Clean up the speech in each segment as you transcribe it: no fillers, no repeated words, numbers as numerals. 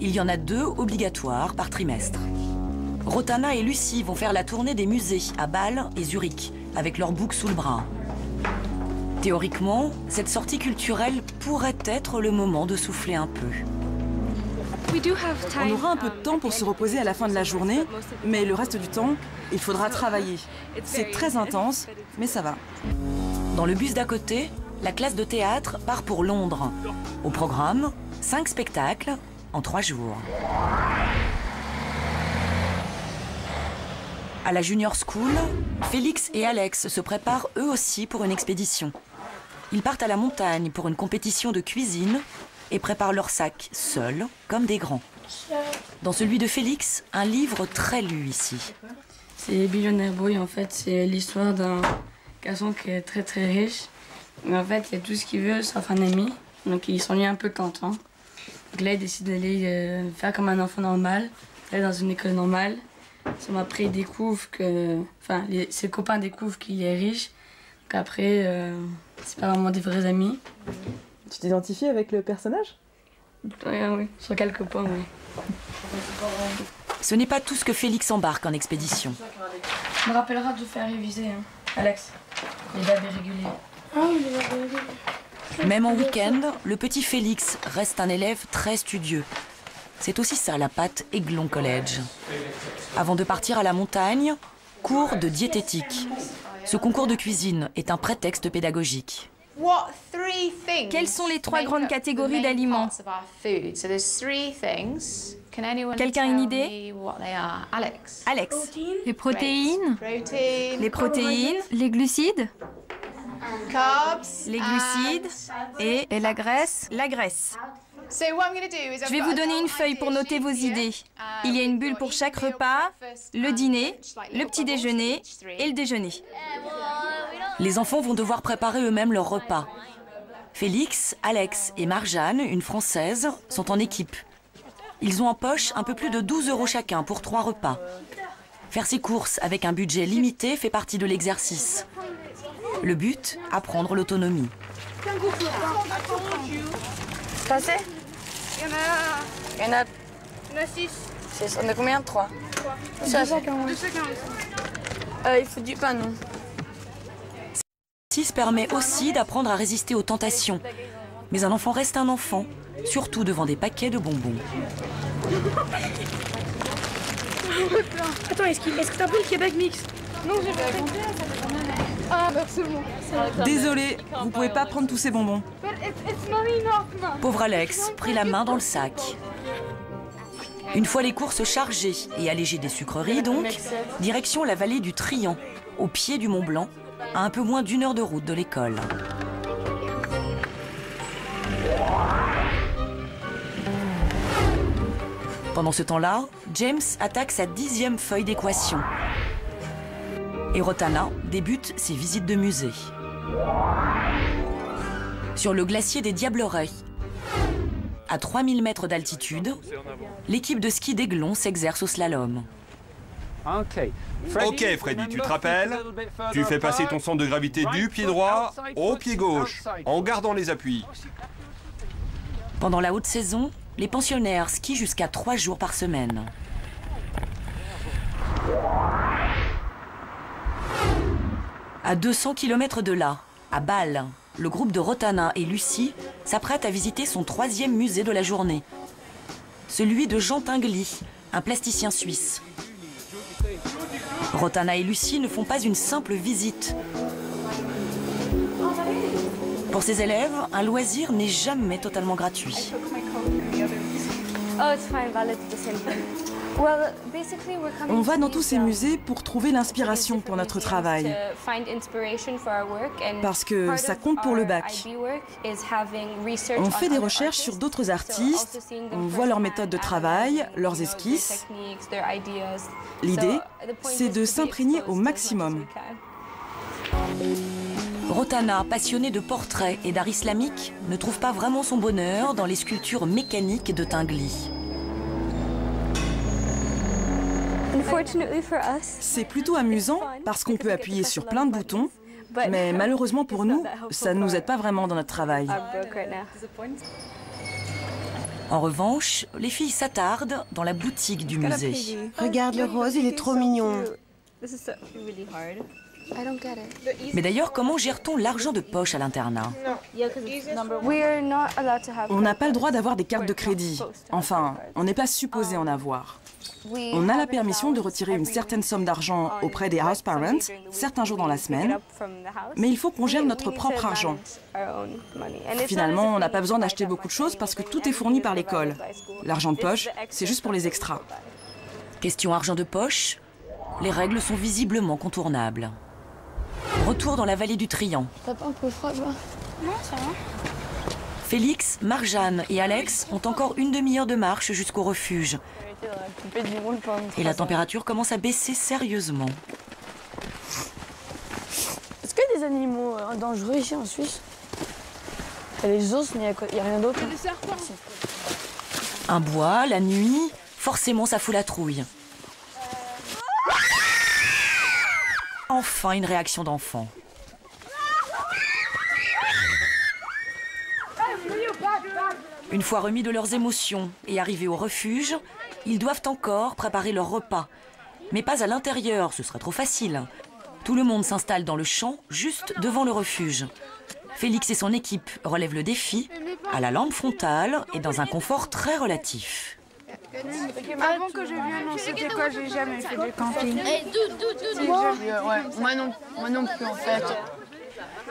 il y en a 2 obligatoires par trimestre. Rotana et Lucie vont faire la tournée des musées à Bâle et Zurich, avec leur bouc sous le bras. Théoriquement, cette sortie culturelle pourrait être le moment de souffler un peu. On aura un peu de temps pour se reposer à la fin de la journée, mais le reste du temps, il faudra travailler. C'est très intense, mais ça va. Dans le bus d'à côté, la classe de théâtre part pour Londres. Au programme, 5 spectacles en 3 jours. À la Junior School, Félix et Alex se préparent eux aussi pour une expédition. Ils partent à la montagne pour une compétition de cuisine et préparent leur sac seuls, comme des grands. Dans celui de Félix, un livre très lu ici. C'est Billionaire Boy, en fait, c'est l'histoire d'un garçon qui est très très riche. Mais en fait, il y a tout ce qu'il veut sauf un ami, donc il s'ennuie un peu de temps. Donc là, il décide d'aller faire comme un enfant normal, aller dans une école normale. Après, il découvre que... Enfin, ses copains découvrent qu'il est riche. Donc après, c'est pas vraiment des vrais amis. Tu t'identifies avec le personnage? Oui, sur quelques points, oui. Ce n'est pas tout ce que Félix embarque en expédition. On me rappellera de faire réviser, hein. Alex, les verbes irréguliers. Ah oui, les verbes irréguliers. Même en week-end, le petit Félix reste un élève très studieux. C'est aussi ça la patte Aiglon College. Avant de partir à la montagne, cours de diététique. Ce concours de cuisine est un prétexte pédagogique. Quelles sont les 3 grandes catégories d'aliments? Quelqu'un a une idée? Alex. Les protéines. Les protéines. Les glucides. Les glucides. Et la graisse. La graisse. Je vais vous donner une feuille pour noter vos idées. Il y a une bulle pour chaque repas, le dîner, le petit déjeuner et le déjeuner. Les enfants vont devoir préparer eux-mêmes leur repas. Félix, Alex et Marjane, une Française, sont en équipe. Ils ont en poche un peu plus de 12 € chacun pour 3 repas. Faire ses courses avec un budget limité fait partie de l'exercice. Le but, apprendre l'autonomie. Passé? Il y en a 6. On a combien? 3. 240. Il faut du pain, non? L'exercice permet aussi d'apprendre à résister aux tentations. Mais un enfant reste un enfant, surtout devant des paquets de bonbons. Attends, est-ce que t'as pris le Québec mix? Non, j'ai pas pris. Ah, absolument. Désolé, vous pouvez pas prendre tous ces bonbons. Pauvre Alex, prit la main dans le sac. Une fois les courses chargées et allégées des sucreries donc, direction la vallée du Trian, au pied du Mont Blanc, à un peu moins d'1 heure de route de l'école. Pendant ce temps-là, James attaque sa 10e feuille d'équation. Et Rotana débute ses visites de musée. Sur le glacier des Diablerets, à 3000 mètres d'altitude, l'équipe de ski d'Aiglon s'exerce au slalom. Ok Freddy, tu te rappelles? Tu fais passer ton centre de gravité du pied droit au pied gauche, en gardant les appuis. Pendant la haute saison, les pensionnaires skient jusqu'à 3 jours par semaine. À 200 km de là, à Bâle, le groupe de Rotana et Lucie s'apprête à visiter son 3e musée de la journée. Celui de Jean Tinguely, un plasticien suisse. Rotana et Lucie ne font pas une simple visite. Pour ces élèves, un loisir n'est jamais totalement gratuit. On va dans tous ces musées pour trouver l'inspiration pour notre travail. Parce que ça compte pour le bac. On fait des recherches sur d'autres artistes, on voit leurs méthodes de travail, leurs esquisses. L'idée, c'est de s'imprégner au maximum. Rotana, passionnée de portraits et d'art islamique, ne trouve pas vraiment son bonheur dans les sculptures mécaniques de Tinguely. C'est plutôt amusant parce qu'on peut appuyer sur plein de boutons, mais malheureusement pour nous, ça ne nous aide pas vraiment dans notre travail. En revanche, les filles s'attardent dans la boutique du musée. Regarde le rose, il est trop mignon. Mais d'ailleurs, comment gère-t-on l'argent de poche à l'internat? On n'a pas le droit d'avoir des cartes de crédit. Enfin, on n'est pas supposé en avoir. On a la permission de retirer une certaine somme d'argent auprès des house parents, certains jours dans la semaine, mais il faut qu'on gère notre propre argent. Finalement, on n'a pas besoin d'acheter beaucoup de choses parce que tout est fourni par l'école. L'argent de poche, c'est juste pour les extras. Question argent de poche, les règles sont visiblement contournables. Retour dans la vallée du Trian. T'as pas un peu froid, toi? Non, ça va. Félix, Marjane et Alex ont encore une demi-heure de marche jusqu'au refuge. Et la température commence à baisser sérieusement. Est-ce qu'il y a des animaux dangereux ici en Suisse? Il y a les ours, mais il n'y a rien d'autre. Un bois, la nuit, forcément ça fout la trouille. Enfin une réaction d'enfant. Une fois remis de leurs émotions et arrivés au refuge, ils doivent encore préparer leur repas. Mais pas à l'intérieur, ce serait trop facile. Tout le monde s'installe dans le champ, juste devant le refuge. Félix et son équipe relèvent le défi, à la lampe frontale et dans un confort très relatif. Avant que je vienne dans cette école, j'ai jamais fait de camping. Moi non plus en fait.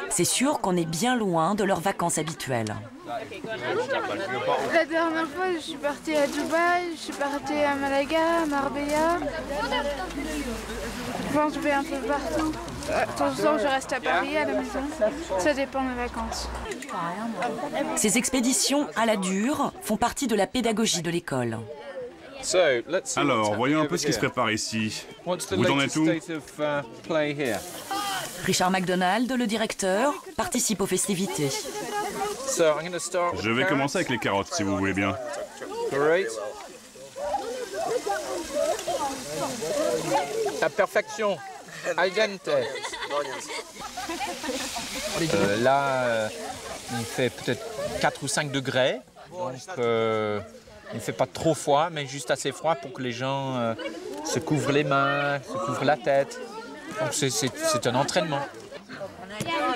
C'est sûr qu'on est bien loin de leurs vacances habituelles. La dernière fois, je suis partie à Dubaï, je suis partie à Malaga, à Marbella. Enfin, je vais un peu partout. De temps en temps, je reste à Paris, à la maison. Ça dépend des vacances. Ces expéditions à la dure font partie de la pédagogie de l'école. Alors, voyons un peu ce qui se prépare ici. Vous en êtes où? Richard McDonald, le directeur, participe aux festivités. Je vais commencer avec les carottes, si vous voulez bien. La perfection, al dente. Là, il fait peut-être 4 ou 5 degrés. Donc, il ne fait pas trop froid, mais juste assez froid pour que les gens se couvrent les mains, se couvrent la tête. Donc c'est un entraînement.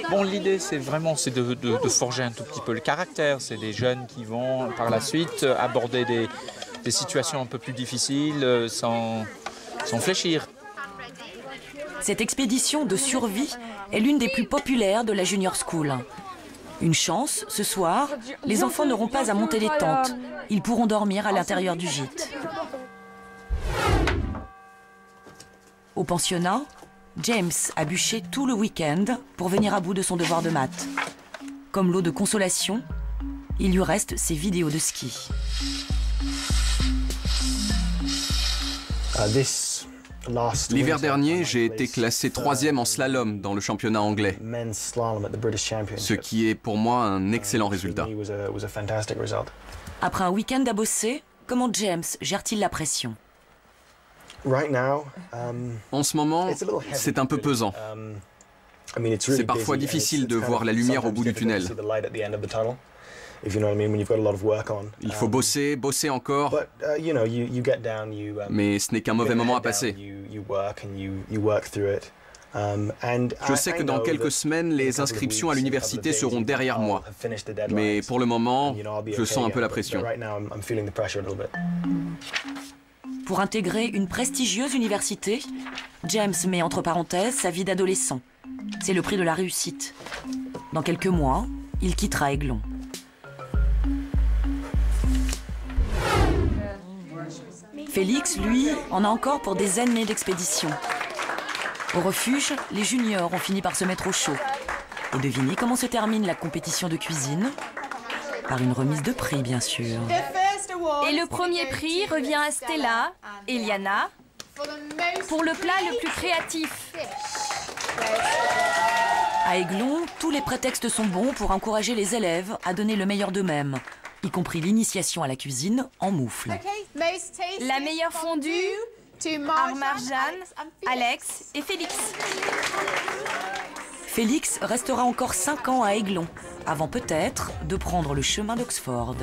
Bon, l'idée, c'est vraiment de forger un tout petit peu le caractère. C'est des jeunes qui vont, par la suite, aborder des situations un peu plus difficiles sans fléchir. Cette expédition de survie est l'une des plus populaires de la Junior School. Une chance, ce soir, les enfants n'auront pas à monter les tentes. Ils pourront dormir à l'intérieur du gîte. Au pensionnat, James a bûché tout le week-end pour venir à bout de son devoir de maths. Comme lot de consolation, il lui reste ses vidéos de ski. L'hiver dernier, j'ai été classé 3e en slalom dans le championnat anglais, ce qui est pour moi un excellent résultat. Après un week-end à bosser, comment James gère-t-il la pression? En ce moment, c'est un peu pesant. C'est parfois difficile de voir la lumière au bout du tunnel. Il faut bosser, bosser encore, mais ce n'est qu'un mauvais moment à passer. Je sais que dans quelques semaines, les inscriptions à l'université seront derrière moi, mais pour le moment, je sens un peu la pression. Pour intégrer une prestigieuse université, James met entre parenthèses sa vie d'adolescent. C'est le prix de la réussite. Dans quelques mois, il quittera Aiglon. Félix, lui, en a encore pour des années d'expédition. Au refuge, les juniors ont fini par se mettre au chaud. Et devinez comment se termine la compétition de cuisine? Par une remise de prix, bien sûr. Et le premier prix revient à Stella et Liana pour le plat le plus créatif. À Aiglon, tous les prétextes sont bons pour encourager les élèves à donner le meilleur d'eux-mêmes, y compris l'initiation à la cuisine en moufle. La meilleure fondue à Marjane, Alex et Félix. Félix restera encore 5 ans à Aiglon, avant peut-être de prendre le chemin d'Oxford.